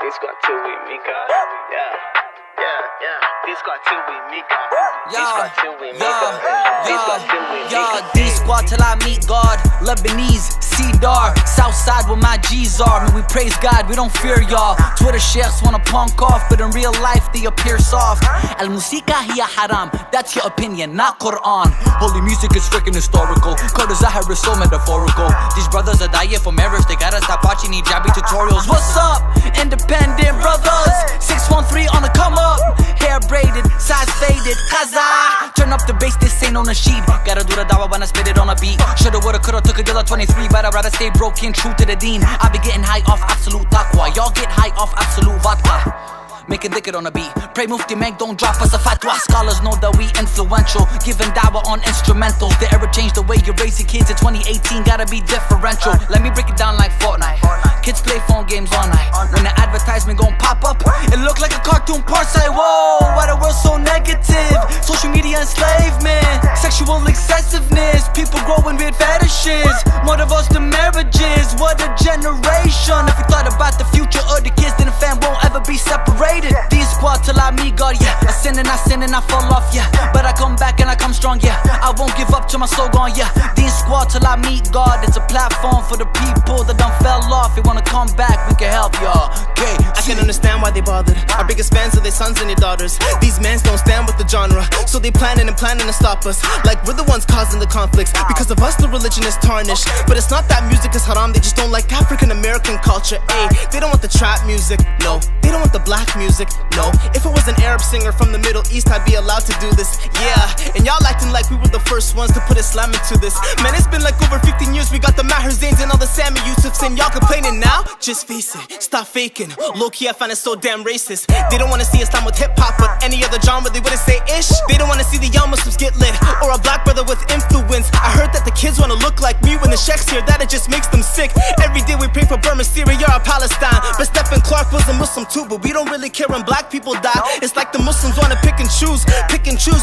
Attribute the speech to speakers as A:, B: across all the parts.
A: D squad till I meet God. Lebanese, Cedar, Southside where my G's are. Man, we praise God, we don't fear y'all. Twitter sheikhs wanna punk off, but in real life they appear soft. الموسيقى هي حرام, that's your opinion, not Quran. Holy music is freaking historical. Code Zahar is so metaphorical. These brothers are dying for marriage, they gotta stop watching hijabi tutorials. What's up, independent brothers? 613 on the come up. Hair braided, size faded, Khaza. Turn up the bass, this ain't on a sheet. Gotta do the dawah when I spit it on a beat. Shoulda, woulda, coulda, took a deal at 23, but I'd rather stay broken, true to the deen. I be getting high off absolute taqwa. Y'all get high off absolute vodka. Making dhikr on a beat. Pray Mufti Meg don't drop us a fatwa. Scholars know that we influential, giving dawah on instrumentals. The era changed the way you raise your kids in 2018, gotta be differential. Let me break it down like Fortnite. Kids play phone games all night. When the advertisement gon' pop up, it look like a cartoon part side. Whoa, why the world so negative? Social media enslavement, sexual excessiveness, people growing weird fetishes, more divorce than marriages. What a generation. If you thought about the future of the kids, then the fam won't ever be separated. D squad till I meet God, yeah. I sin and I fall off, yeah. But I come back and I come strong, yeah. I won't give up till my soul gone, yeah. D squad till I meet God. It's a platform for the people that done fell off. You wanna come back, we can help y'all. Okay,
B: I can understand why they bothered. Our biggest fans are their sons and their daughters. These mans don't stand with the genre, so they planning to stop us. Like we're the ones causing the conflicts. Because of us the religion is tarnished. But it's not that music is haram, they just don't like African American culture. Ayy, they don't want the trap music, no. They don't want the black music, no. If it was an Arab singer from the Middle East, I'd be allowed to do this, yeah. And y'all acting like we were the first ones to put Islam into this. Man, it's been like over 15 years, we got the Maher Zains and all the Sammy Yusufs. And y'all complaining now? Just face it, stop faking. Low-key, I find it so damn racist. They don't wanna see Islam with hip-hop, but any other genre they wouldn't say ish. They don't wanna see the young Muslims get lit, or a black brother with influence. I heard that the kids wanna look like me when the sheikhs hear that, it just makes them sick. Every day we pray for Burma, Syria, or Palestine. But Stephen Clark was a Muslim too, but we don't really care when black people die. It's like the Muslims wanna pick and choose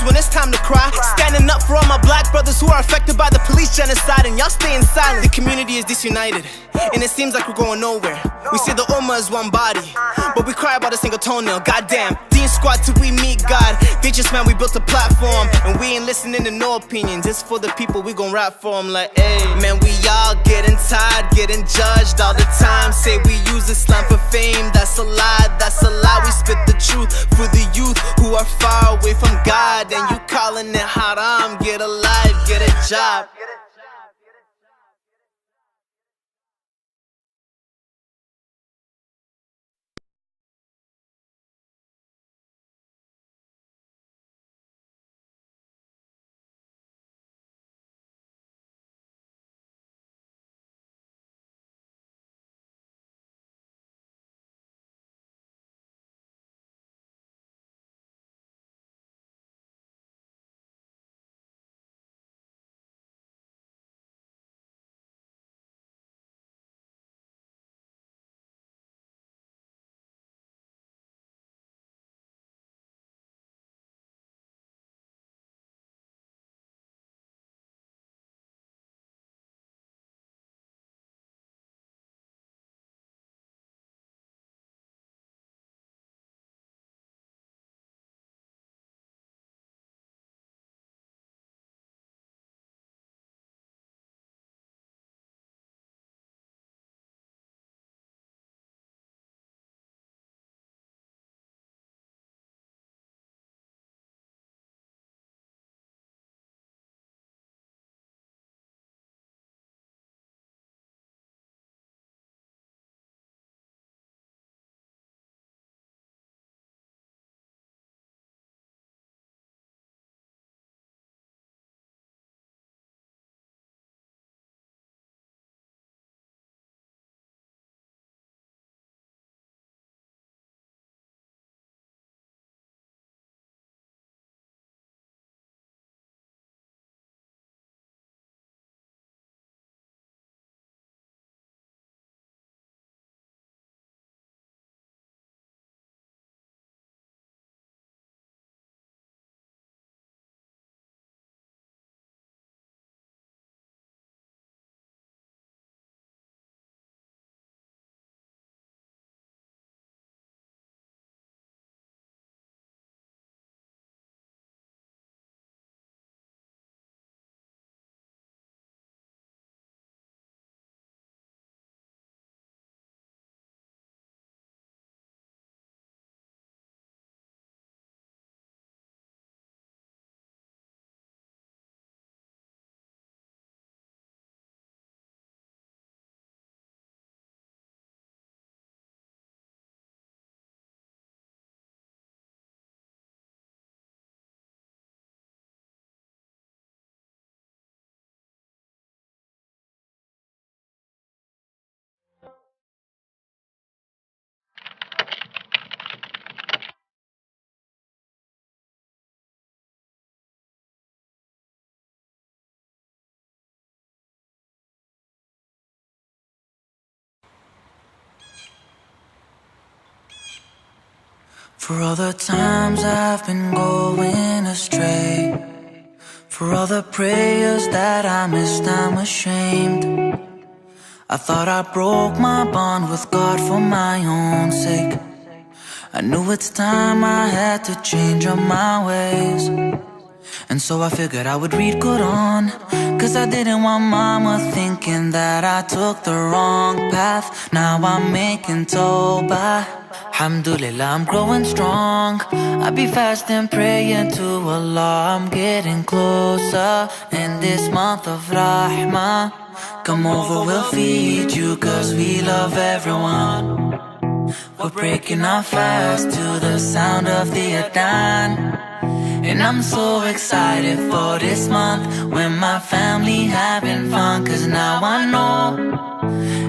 B: when it's time to cry. Standing up for all my black brothers who are affected by the police genocide, and y'all staying silent. The community is disunited, and it seems like we're going nowhere. We say the Ummah is one body, but we cry about a single toenail. Goddamn, Dean Squad till we meet God. They just man, we built a platform, and we ain't listening to no opinions. It's for the people, we gon' rap for them like, hey. Man, we all getting tired, getting judged all the time. Say we use Islam for fame, that's a lie, that's a lie. We spit the truth for the youth who are far away from God. And you calling it haram, get a life, get a job.
A: For all the times I've been going astray, for all the prayers that I missed, I'm ashamed. I thought I broke my bond with God for my own sake. I knew it's time I had to change up my ways. And so I figured I would read Quran, cause I didn't want mama thinking that I took the wrong path. Now I'm making tawbah. Alhamdulillah, I'm growing strong. I be fasting, praying to Allah. I'm getting closer in this month of Rahmah. Come over, we'll feed you, cause we love everyone. We're breaking our fast to the sound of the adhan. And I'm so excited for this month when my family having fun. Cause now I know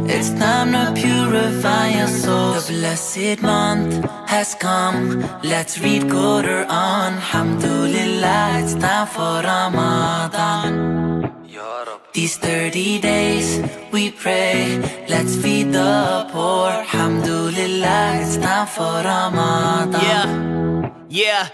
A: it's time to purify your soul. The blessed month has come. Let's read Quran. Alhamdulillah, it's time for Ramadan. These 30 days we pray, let's feed the poor. Alhamdulillah, it's time for Ramadan.
B: Yeah.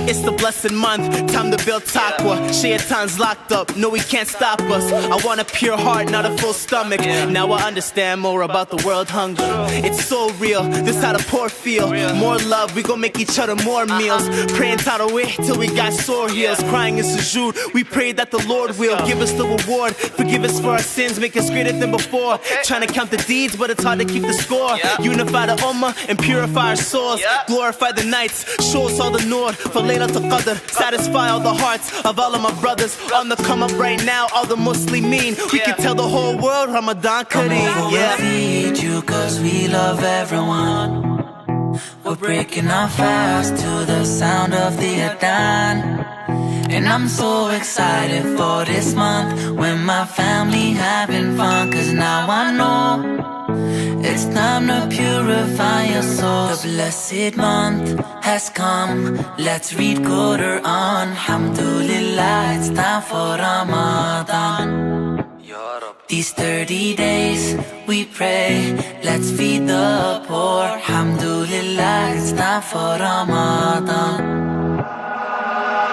B: It's the blessed month, time to build taqwa. Shaitan's locked up, no he can't stop us. I want a pure heart, not a full stomach. Now I understand more about the world hunger. It's so real, this how the poor feel. More love, we gon' make each other more meals. Praying tarawih till we got sore heels. Crying in sujood, we pray that the Lord will give us the reward. Forgive us for our sins, make us greater than before. Trying to count the deeds, but it's hard to keep the score. Unify the ummah and purify our souls. Glorify the nights, show us all the nur. For Laylatul Qadr, satisfy all the hearts of all of my brothers on the come up right now, all the Muslimin. We can tell the whole world Ramadan Kareem.
A: We'll feed you cause we love everyone. We're breaking our fast to the sound of the adhan. And I'm so excited for this month when my family having fun. Cause now I know it's time to purify your soul. The blessed month has come. Let's read Quran. Alhamdulillah, it's time for Ramadan. These 30 days we pray, let's feed the poor. Alhamdulillah, it's time for Ramadan.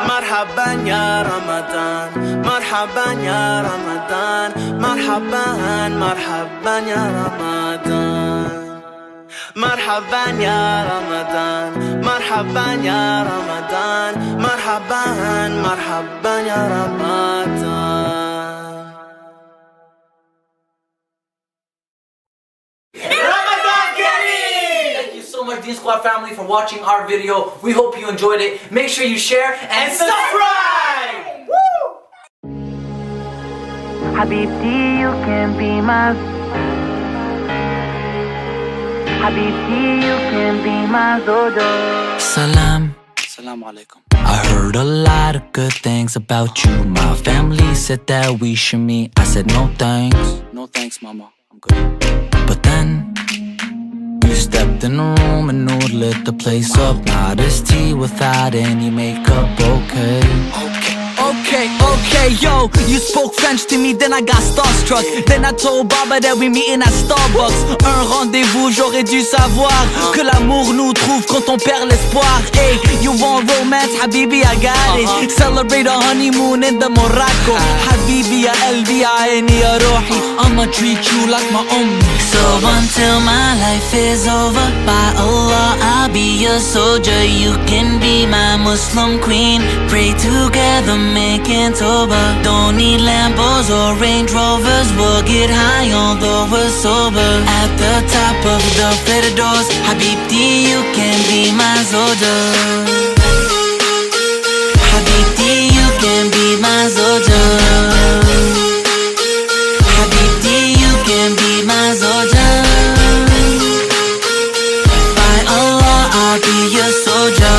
B: Marhaban ya Ramadan, marhaban ya Ramadan, marhaban, marhaban ya Ramadan. Marhaban ya Ramadan, marhaban ya Ramadan, marhaban, marhaban ya Ramadan.
A: So much Deen Squad family for watching our video. We hope you enjoyed it. Make sure you share and subscribe! Woo!
C: Habibti, you can be my Habibti, you can be my Zodo.
A: Salam. Salam alaikum. I heard a lot of good things about you. My family said that we should meet. I said no thanks. No thanks, mama. I'm good. But then you stepped in the room and knew it lit the place up. Modest tea without any makeup, okay. Okay, yo, you spoke French to me, then I got starstruck. Then I told Baba that we meeting at Starbucks. Un rendez-vous, j'aurais dû savoir que l'amour nous trouve quand on perd l'espoir. Hey, you want romance, Habibi, I got it. Celebrate a honeymoon in the Morocco. Habibi, ya qalbi, ya aini, ya rohi. I'ma treat you like my own. So until my life is over, by Allah, I'll be your soldier. You can be my Muslim queen. Pray together, making Toba. Don't need Lambos or Range Rovers. We'll get high although we're sober. At the top of the flitter doors, Habibti, you can be my soldier. Habibti, you can be my soldier. Habibti, you can be my soldier. By Allah, I'll be your soldier.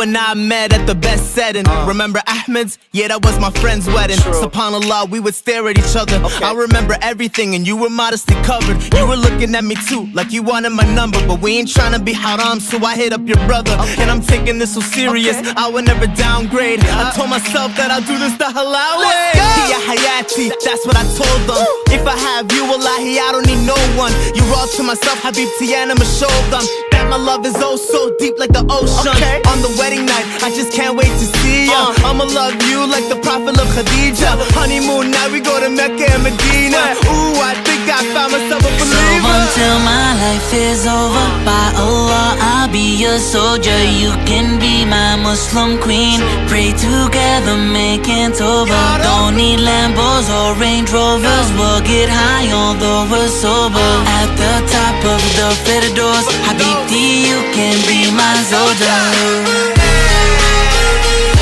B: and I met at the best setting. Remember Ahmed's? Yeah, that was my friend's wedding. SubhanAllah, we would stare at each other. I remember everything and you were modestly covered. You were looking at me too, like you wanted my number. But we ain't trying to be haram, so I hit up your brother. And I'm taking this so serious, I would never downgrade. I told myself that I'll do this the halal way. Ya hayati, that's what I told them. If I have you, wallahi, I don't need no one. You're all to myself, habibti, and I'ma show them that my love is oh so deep like the ocean. On the wedding night, I just can't wait to see ya. I'ma love you like the prophet of Khadija. Honeymoon night, we go to Mecca and Medina. Ooh, I think I found myself a believer.
A: So until my life is over, by Allah, I'll be your soldier. You can be my Muslim queen. Pray together, making Tawbah. Don't need Lambos or Range Rovers. We'll get high although we're sober. At the top of the Firdaus, Habibti, you can be my soldier.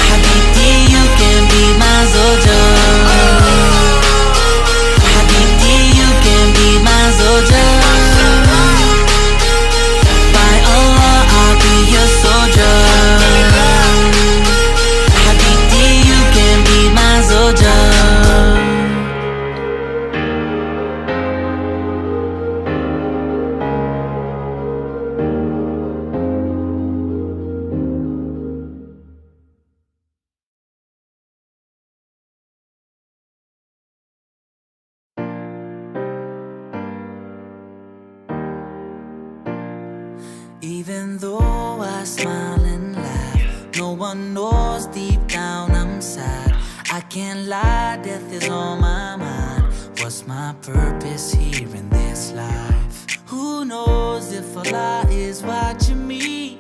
A: Habibti, you can be my soldier. Habibti, you can be my soldier. By Allah, I'll be your soldier. Habibti, you can be my soldier. Even though I smile and laugh, no one knows deep down I'm sad. I can't lie, death is on my mind. What's my purpose here in this life? Who knows if Allah is watching me?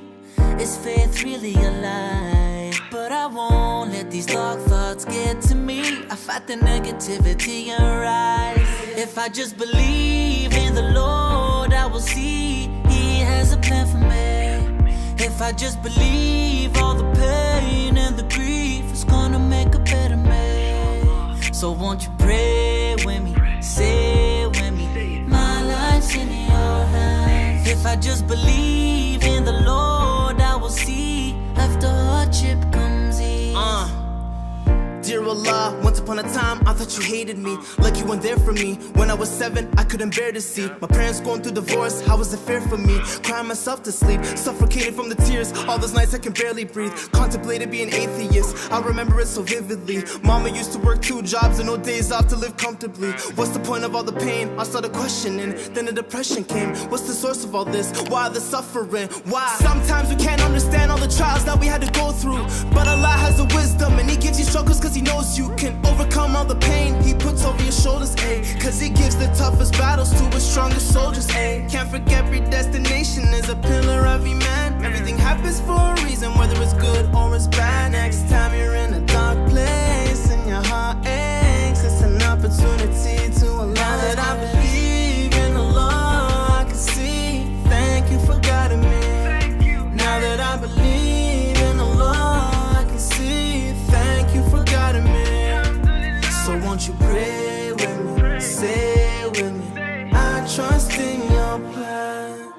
A: Is faith really a lie? But I won't let these dark thoughts get to me. I fight the negativity and rise. If I just believe in the Lord, I will see He has a plan for me. If I just believe all the pain and the grief is gonna make a better me. So won't you pray with me, say with me, my life's in your hands. If I just believe in the Lord, I will see after hardship comes ease.
B: Dear Allah, once upon a time I thought you hated me, like you weren't there for me. When I was 7, I couldn't bear to see my parents going through divorce. How was it fair for me? Crying myself to sleep, suffocating from the tears. All those nights I can barely breathe, contemplated being atheist. I remember it so vividly. Mama used to work 2 jobs and no days off to live comfortably. What's the point of all the pain? I started questioning, then the depression came. What's the source of all this? Why the suffering? Why? Sometimes we can't understand all the trials that we had to go through, but Allah has the wisdom and He gives you struggles cause He knows you can overcome all the pain He puts over your shoulders, ayy. Cause He gives the toughest battles to His strongest soldiers, ayy. Can't forget predestination is a pillar of Iman. Everything happens for a reason, whether it's good or it's bad. Next time you're in a dark place and your heart aches, it's an opportunity to allow. Now that I believe in Allah, I can see. Thank you for guiding me. Now that I believe in Allah, I can see. Thank you for guiding me. So won't you pray with me, say with me, I trust in your plan.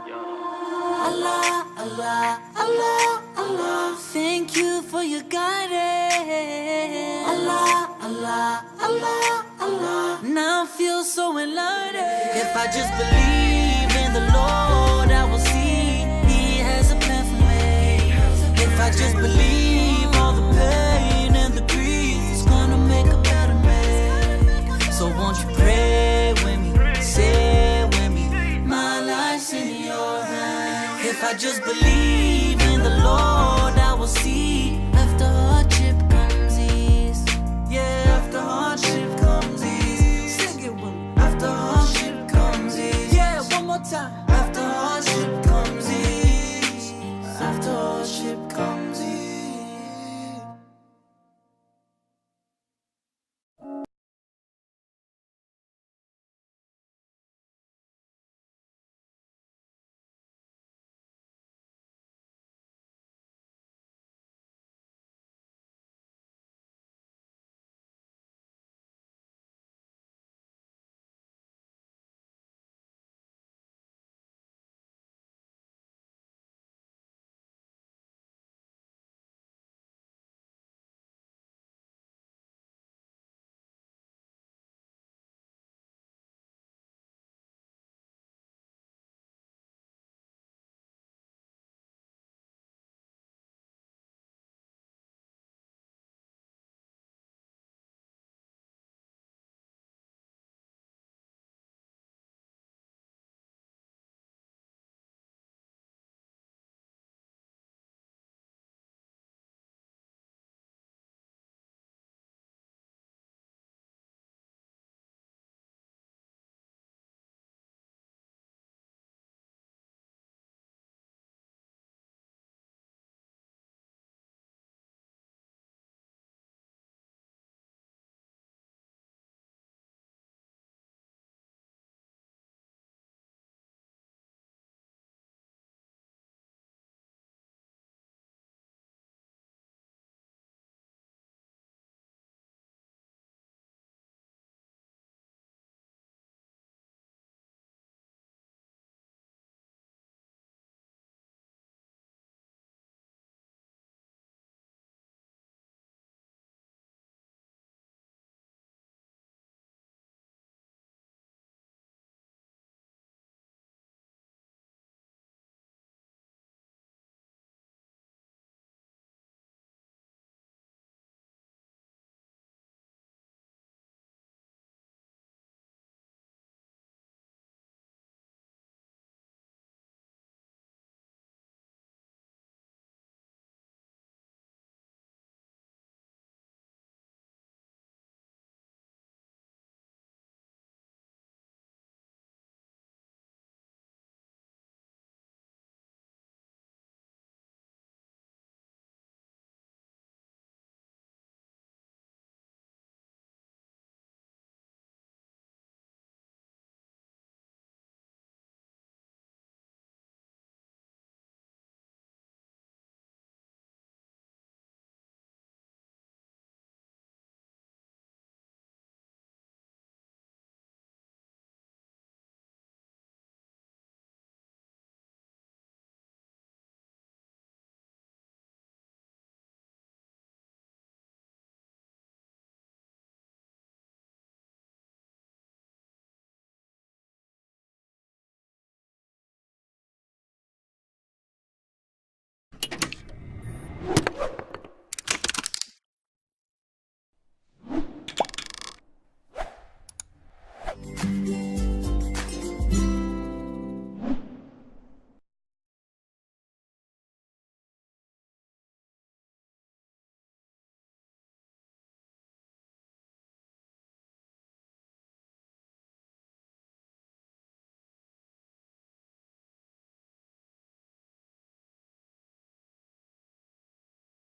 A: Allah, Allah, Allah, Allah, thank you for your guidance. Allah, Allah, Allah, Allah, now I feel so enlightened. If I just believe in the Lord, I will see He has a plan for me. If I just believe all the pain and the grief is gonna make a better me. So won't you pray with me, say with me, my life's in your hands. If I just believe in the Lord, I will see